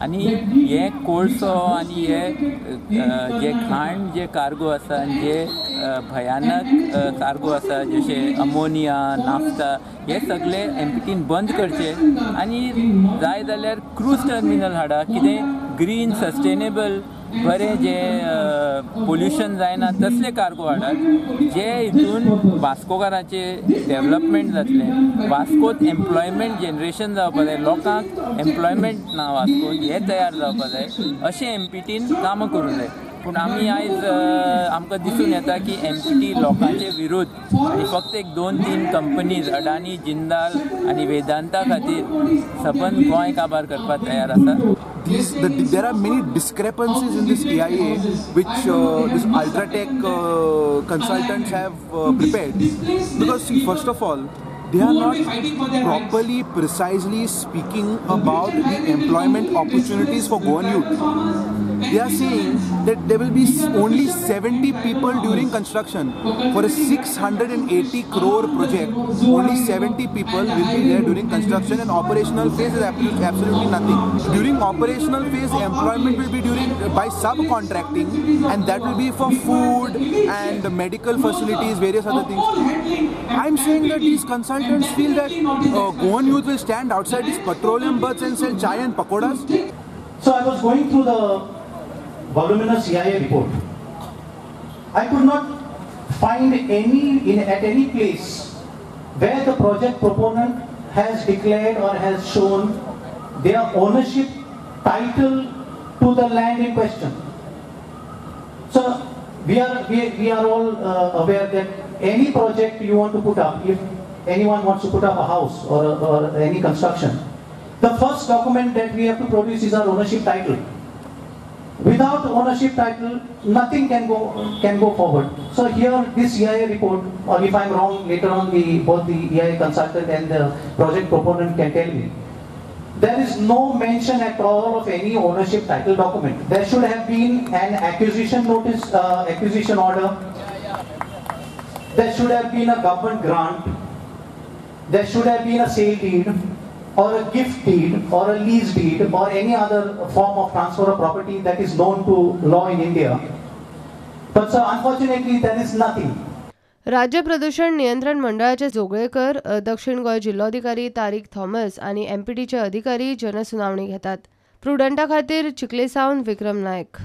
आणि हे कोळसो आणि हे जे घाण जे कार्गो आसा जे भयानक कार्गो आसा जशे अमोनिया नाफ्ता हे सगळे एमपीटीन बंद करचे आणि जाय जाल्यार क्रूज टर्मिनल हाडा कितें ग्रीन सस्टेनेबल बरें जे पोल्युशन जायना तसले कार्गो हाडात जे हितून वास्कोकाराचे डेवलपमेंट जातलें वास्कोत एम्प्लॉयमेंट जनरेशन जावपाक जाय लोकांक एम्प्लॉयमेंट ना वास्कोत हे तयार जावपाक जाय अशें एमपीटीन कामां करूंक जाय पूण आमी आयज आमकां दिसून येता की एमपीटी लोकांचे विरोध आनी फक्त एक 2-3 कंपनीज अडानी जिंदाल आनी वेदांता खातीर सबंद गोंय काबार करपाक तयार आसा. There are many discrepancies in this AIA which this Ultratech consultants have prepared because see, first of all they are not properly precisely speaking about the employment opportunities for Goan youth. They are saying that there will be only 70 people during construction. For a 680 crore project, only 70 people will be there during construction, and operational phase is absolutely nothing. During operational phase, employment will be by subcontracting, and that will be for food and medical facilities, various other things. I'm saying that these consultants feel that Goan youth will stand outside these petroleum berths and sell chai and pakoras. So I was going through the voluminous CIA report. I could not find at any place where the project proponent has declared or has shown their ownership title to the land in question. So we are all aware that any project you want to put up, if anyone wants to put up a house or any construction, the first document that we have to produce is our ownership title. Without ownership title, nothing can go forward. So here, this EIA report, or if I'm wrong, later on both the EIA consultant and the project proponent can tell me. There is no mention at all of any ownership title document. There should have been an acquisition notice, acquisition order. There should have been a government grant. There should have been a sale deed, or a gift deed, or a lease deed, or any other form of transfer of property that is known to law in India. But so unfortunately there is nothing. राज्य प्रदूषण नियंत्रण मंडळाचे जोगळेकर, दक्षिण गोंय जिल्लोधिकारी तारीक Thomas आणि एमपीटीचे अधिकारी जनसुनावणी घेतात. प्रुडंटा खातीर चिखले सावन विक्रम नायक.